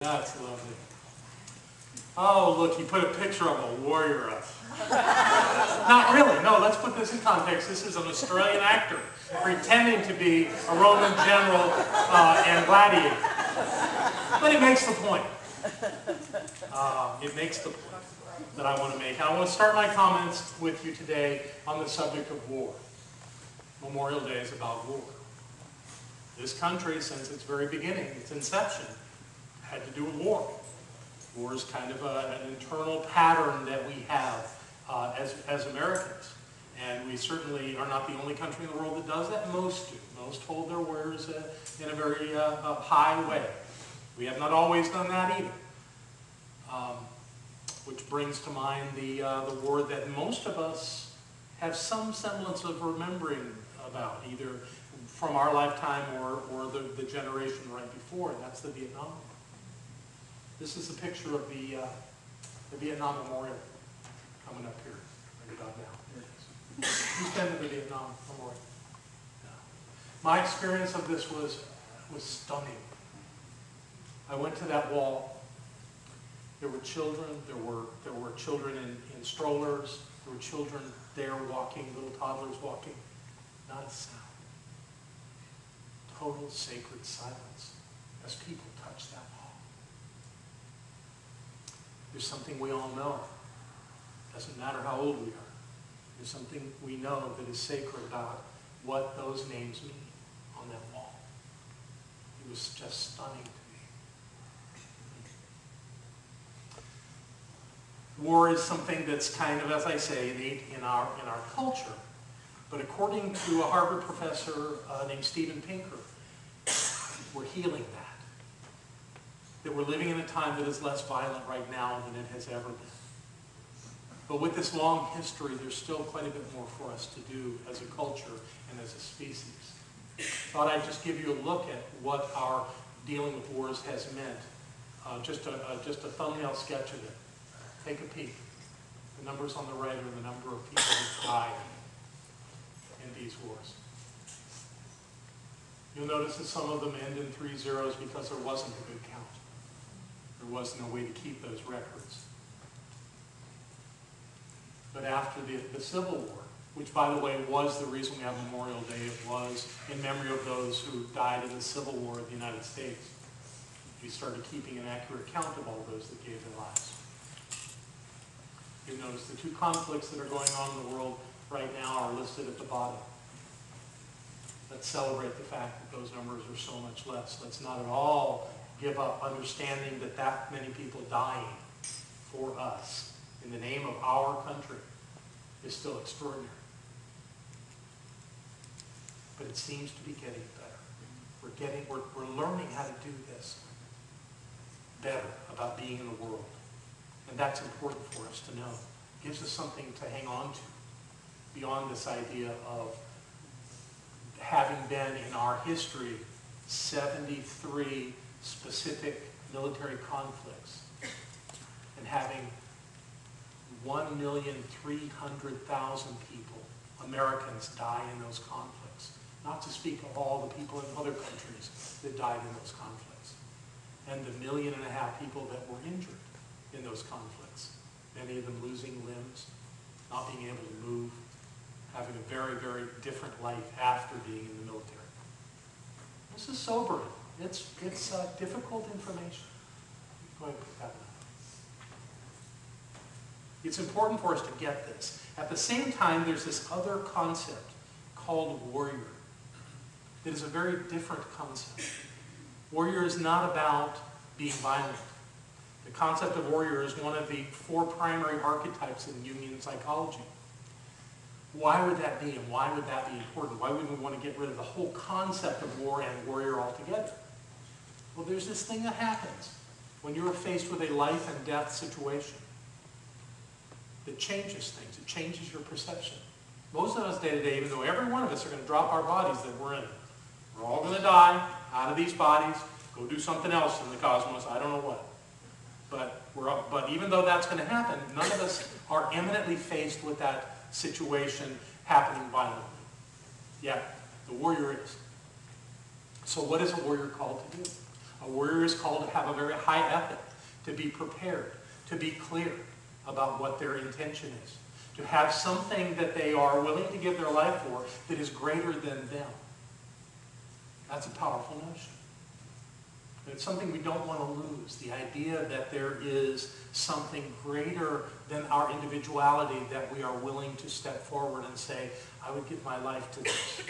That's lovely. Oh, look, you put a picture of a warrior up. Not really. No, let's put this in context. This is an Australian actor pretending to be a Roman general and gladiator. But it makes the point. It makes the point that I want to make. I want to start my comments with you today on the subject of war. Memorial Day is about war. This country, since its very beginning, its inception, had to do with war. War is kind of an internal pattern that we have as Americans. And we certainly are not the only country in the world that does that. Most do. Most hold their wars in a very high way. We have not always done that either. Which brings to mind the war that most of us have some semblance of remembering about, either from our lifetime or the generation right before, and that's the Vietnam War. This is a picture of the Vietnam Memorial coming up here. Right about now. There it is. Who's been to the Vietnam Memorial? No. My experience of this was stunning. I went to that wall. There were children. There were children in strollers. There were children there walking, little toddlers walking. Not a sound. Total sacred silence as people touched that wall. There's something we all know. Doesn't matter how old we are. There's something we know that is sacred about what those names mean on that wall. It was just stunning to me. War is something that's kind of, as I say, innate in our culture. But according to a Harvard professor named Steven Pinker, we're healing that. That we're living in a time that is less violent right now than it has ever been. But with this long history, there's still quite a bit more for us to do as a culture and as a species. Thought I'd just give you a look at what our dealing with wars has meant. Just a thumbnail sketch of it. Take a peek. The numbers on the right are the number of people who died in these wars. You'll notice that some of them end in 3 zeros because there wasn't a good count. There was no way to keep those records. But after the Civil War, which by the way was the reason we have Memorial Day, it was in memory of those who died in the Civil War of the United States. We started keeping an accurate count of all those that gave their lives. You'll notice the 2 conflicts that are going on in the world right now are listed at the bottom. Let's celebrate the fact that those numbers are so much less. Let's not at all give up understanding that that many people dying for us in the name of our country is still extraordinary. But it seems to be getting better. We're learning how to do this better about being in the world. And that's important for us to know. It gives us something to hang on to beyond this idea of having been in our history 73 specific military conflicts and having 1,300,000 people, Americans, die in those conflicts. Not to speak of all the people in other countries that died in those conflicts. And the 1.5 million people that were injured in those conflicts. Many of them losing limbs, not being able to move, having a very, very different life after being in the military. This is sobering. It's difficult information. Go ahead and put that one up. It's important for us to get this. At the same time, there's this other concept called warrior. It is a very different concept. Warrior is not about being violent. The concept of warrior is one of the 4 primary archetypes in Jungian psychology. Why would that be, and why would that be important? Why wouldn't we want to get rid of the whole concept of war and warrior altogether? Well, there's this thing that happens when you're faced with a life and death situation that changes things. It changes your perception. Most of us day to day, even though every one of us are going to drop our bodies that we're in, we're all going to die out of these bodies, go do something else in the cosmos, I don't know what. But even though that's going to happen, none of us are imminently faced with that situation happening violently. Yet, the warrior is. So what is a warrior called to do? A warrior is called to have a very high ethic, to be prepared, to be clear about what their intention is, to have something that they are willing to give their life for that is greater than them. That's a powerful notion. It's something we don't want to lose, the idea that there is something greater than our individuality that we are willing to step forward and say, I would give my life to this.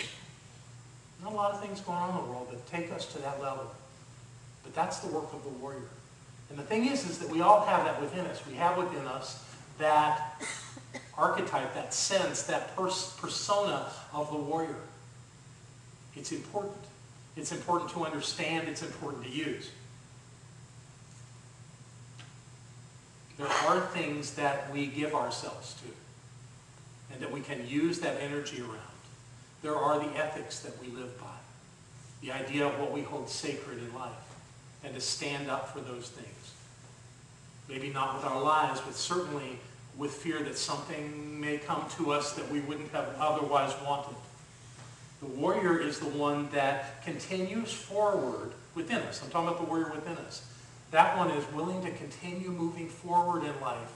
Not a lot of things going on in the world that take us to that level. But that's the work of the warrior. And the thing is that we all have that within us. We have within us that archetype, that sense, that persona of the warrior. It's important. It's important to understand. It's important to use. There are things that we give ourselves to and that we can use that energy around. There are the ethics that we live by, the idea of what we hold sacred in life, and to stand up for those things. Maybe not with our lives, but certainly with fear that something may come to us that we wouldn't have otherwise wanted. The warrior is the one that continues forward within us. I'm talking about the warrior within us. That one is willing to continue moving forward in life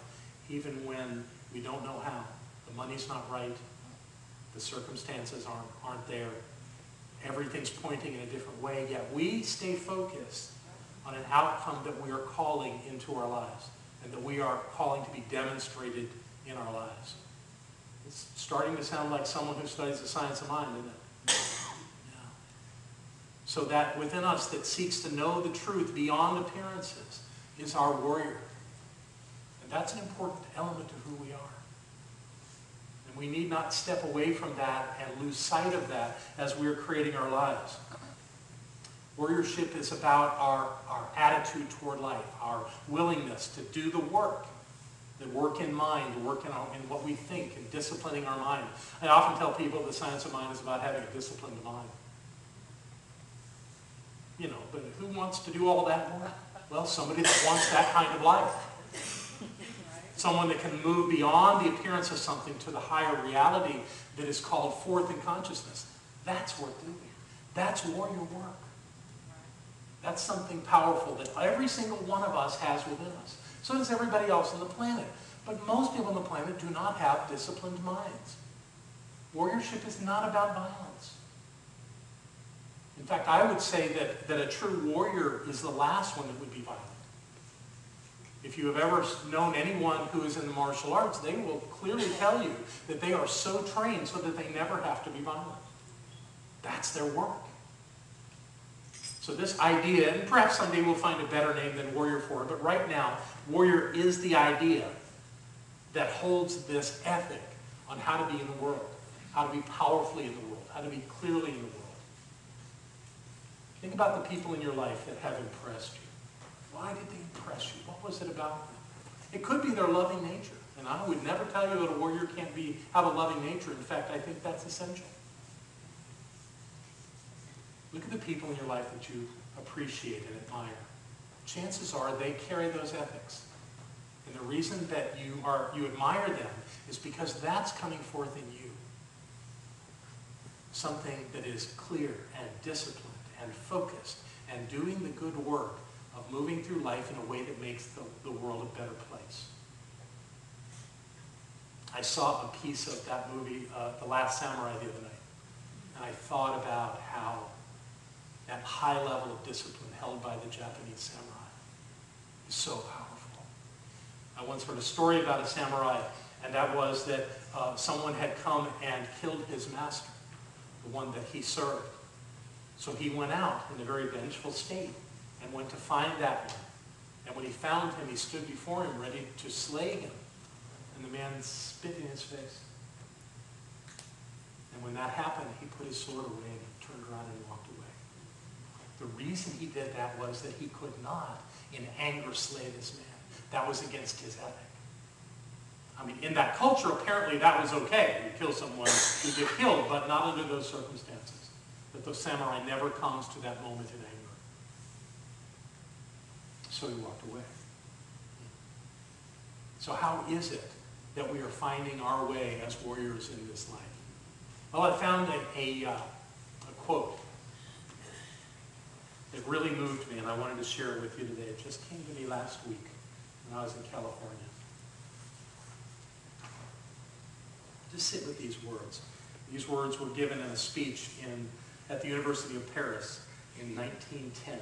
even when we don't know how. The money's not right. The circumstances aren't there. Everything's pointing in a different way, yet we stay focused on an outcome that we are calling into our lives and that we are calling to be demonstrated in our lives. It's starting to sound like someone who studies the science of mind, isn't it? Yeah. So that within us that seeks to know the truth beyond appearances is our warrior. And that's an important element of who we are. And we need not step away from that and lose sight of that as we're creating our lives. Warriorship is about our attitude toward life, our willingness to do the work in mind, the work in what we think, and disciplining our mind. I often tell people the science of mind is about having a disciplined mind. You know, but who wants to do all that more? Well, somebody that wants that kind of life. Someone that can move beyond the appearance of something to the higher reality that is called forth in consciousness. That's worth doing. That's warrior work. That's something powerful that every single one of us has within us. So does everybody else on the planet. But most people on the planet do not have disciplined minds. Warriorship is not about violence. In fact, I would say that a true warrior is the last one that would be violent. If you have ever known anyone who is in the martial arts, they will clearly tell you that they are so trained so that they never have to be violent. That's their work. So this idea, and perhaps someday we'll find a better name than warrior for it, but right now, warrior is the idea that holds this ethic on how to be in the world, how to be powerfully in the world, how to be clearly in the world. Think about the people in your life that have impressed you. Why did they impress you? What was it about them? It could be their loving nature. And I would never tell you that a warrior can't have a loving nature. In fact, I think that's essential. Look at the people in your life that you appreciate and admire. Chances are they carry those ethics. And the reason that you admire them is because that's coming forth in you. Something that is clear and disciplined and focused and doing the good work of moving through life in a way that makes the world a better place. I saw a piece of that movie, The Last Samurai, the other night. And I thought about how that high level of discipline held by the Japanese samurai is so powerful. I once heard a story about a samurai, and that was that someone had come and killed his master, the one that he served. So he went out in a very vengeful state and went to find that one. And when he found him, he stood before him ready to slay him. And the man spit in his face. And when that happened, he put his sword away and he turned around and walked away. The reason he did that was that he could not, in anger, slay this man. That was against his ethic. I mean, in that culture, apparently that was okay. You kill someone, you get killed, but not under those circumstances. But the samurai never comes to that moment in anger. So he walked away. So how is it that we are finding our way as warriors in this life? Well, I found a quote. It really moved me, and I wanted to share it with you today. It just came to me last week when I was in California. Just sit with these words. These words were given in a speech at the University of Paris in 1910.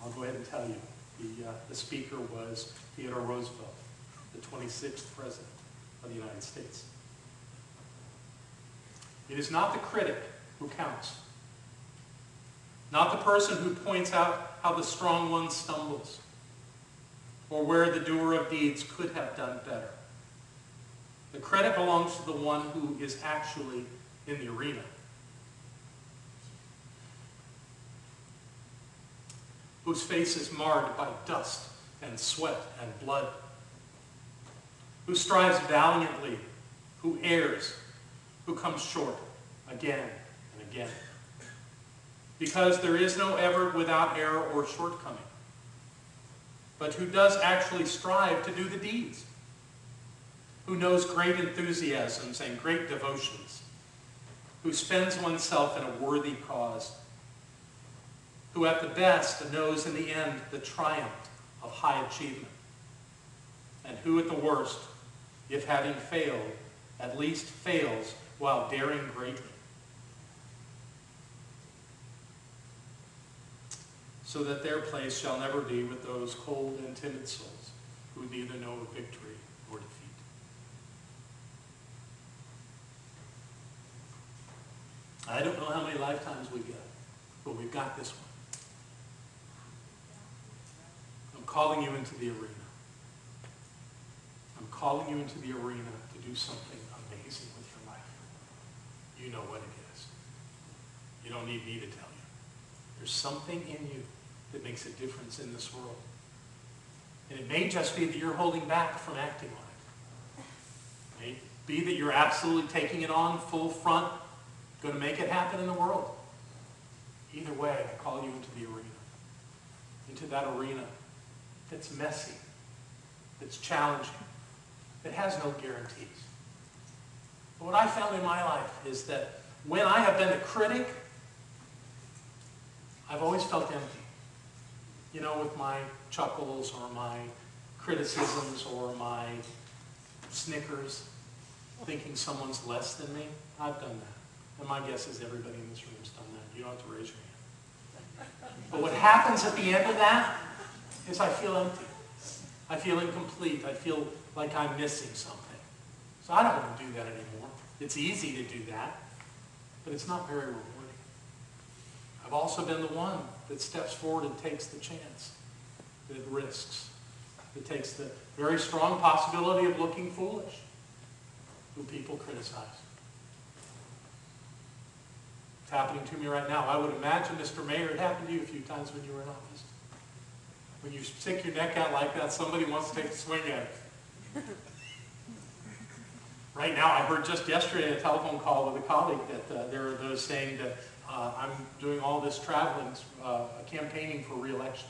I'll go ahead and tell you. The speaker was Theodore Roosevelt, the 26th President of the United States. It is not the critic who counts. Not the person who points out how the strong one stumbles, or where the doer of deeds could have done better. The credit belongs to the one who is actually in the arena. Whose face is marred by dust and sweat and blood. Who strives valiantly, who errs, who comes short again and again. Because there is no effort without error or shortcoming, but who does actually strive to do the deeds. Who knows great enthusiasms and great devotions. Who spends oneself in a worthy cause. Who at the best knows in the end the triumph of high achievement. And who at the worst, if having failed, at least fails while daring greatly. So that their place shall never be with those cold and timid souls who neither know victory nor defeat. I don't know how many lifetimes we get, but we've got this one. I'm calling you into the arena. I'm calling you into the arena to do something amazing with your life. You know what it is. You don't need me to tell you. There's something in you that makes a difference in this world. And it may just be that you're holding back from acting on it. It may be that you're absolutely taking it on full front, going to make it happen in the world. Either way, I call you into the arena. Into that arena that's messy, that's challenging, that has no guarantees. But what I found in my life is that when I have been the critic, I've always felt empty. You know, with my chuckles or my criticisms or my snickers, thinking someone's less than me. I've done that. And my guess is everybody in this room's done that. You don't have to raise your hand. But what happens at the end of that is I feel empty. I feel incomplete. I feel like I'm missing something. So I don't want to do that anymore. It's easy to do that, but it's not very rewarding. I've also been the one that steps forward and takes the chance, that risks, that takes the very strong possibility of looking foolish, who people criticize. It's happening to me right now. I would imagine, Mr. Mayor, it happened to you a few times when you were in office. When you stick your neck out like that, somebody wants to take a swing at it. Right now, I heard just yesterday a telephone call with a colleague that there are those saying that I'm doing all this traveling, campaigning for re-election.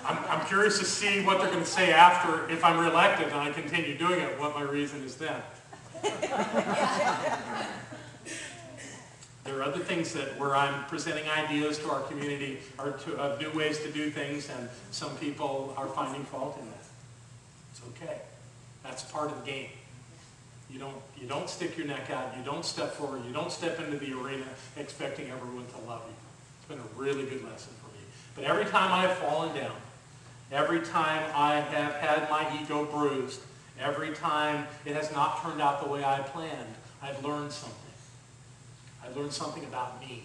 I'm curious to see what they're going to say after, if I'm re-elected and I continue doing it, what my reason is then. There are other things where I'm presenting ideas to our community or to new ways to do things, and some people are finding fault in that. It's okay. That's part of the game. You don't stick your neck out. You don't step forward. You don't step into the arena expecting everyone to love you. It's been a really good lesson for me. But every time I have fallen down, every time I have had my ego bruised, every time it has not turned out the way I planned, I've learned something. I've learned something about me.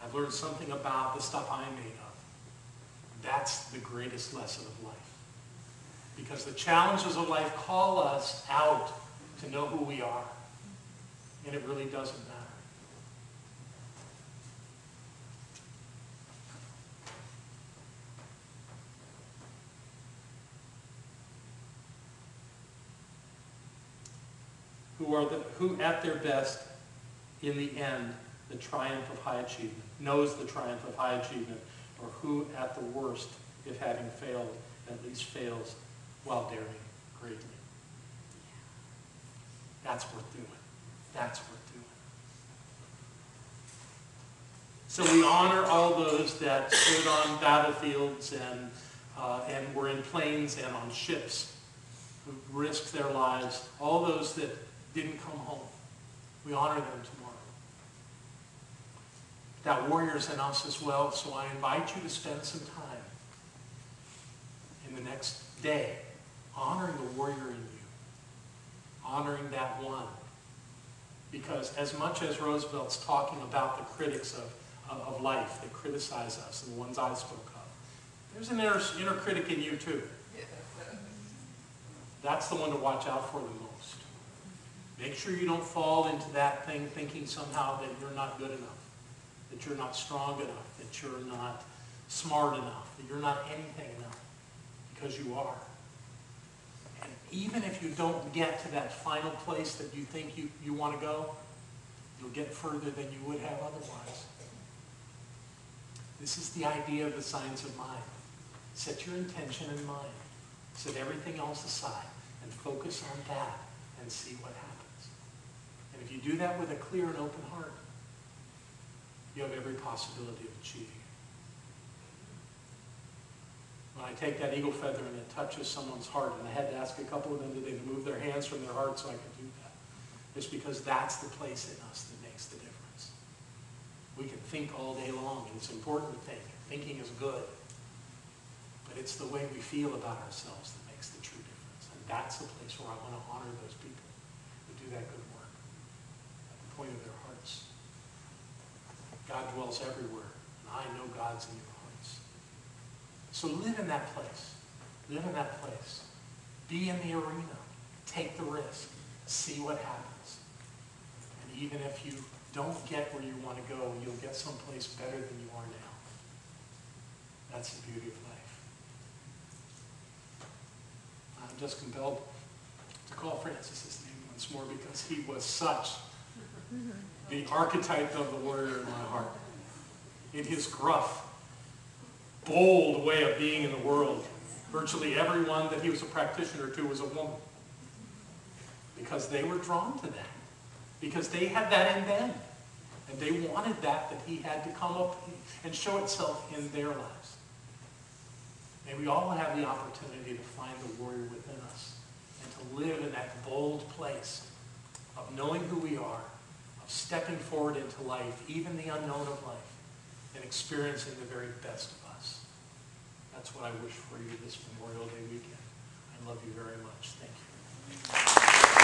I've learned something about the stuff I'm made of. That's the greatest lesson of life. Because the challenges of life call us out to know who we are. And it really doesn't matter. Who at their best, in the end, the triumph of high achievement, knows the triumph of high achievement, or who at the worst, if having failed, at least fails while daring greatly. That's worth doing. That's worth doing. So we honor all those that stood on battlefields and were in planes and on ships, who risked their lives, all those that didn't come home. We honor them tomorrow. That warrior's in us as well, so I invite you to spend some time in the next day honoring the warrior in you, honoring that one. Because as much as Roosevelt's talking about the critics of life that criticize us, and the ones I spoke of, there's an inner critic in you too. That's the one to watch out for the most. Make sure you don't fall into that thing thinking somehow that you're not good enough, that you're not strong enough, that you're not smart enough, that you're not anything enough, because you are. And even if you don't get to that final place that you think you want to go, you'll get further than you would have otherwise. This is the idea of the science of mind. Set your intention in mind. Set everything else aside and focus on that and see what happens. And if you do that with a clear and open heart, you have every possibility of achieving it. When I take that eagle feather and it touches someone's heart, and I had to ask a couple of them today to move their hands from their heart so I could do that, it's because that's the place in us that makes the difference. We can think all day long, and it's important to think. Thinking is good. But it's the way we feel about ourselves that makes the true difference. And that's the place where I want to honor those people who do that good work at the point of their hearts. God dwells everywhere, and I know God's in your hearts. So live in that place. Live in that place. Be in the arena. Take the risk. See what happens. And even if you don't get where you want to go, you'll get someplace better than you are now. That's the beauty of life. I'm just compelled to call Francis's name once more because he was such the archetype of the warrior in my heart. In his gruff, bold way of being in the world, virtually everyone that he was a practitioner to was a woman. Because they were drawn to that. Because they had that in them. And they wanted that he had to come up and show itself in their lives. May we all have the opportunity to find the warrior within us and to live in that bold place of knowing who we are, of stepping forward into life, even the unknown of life, and experiencing the very best of us. That's what I wish for you this Memorial Day weekend. I love you very much. Thank you.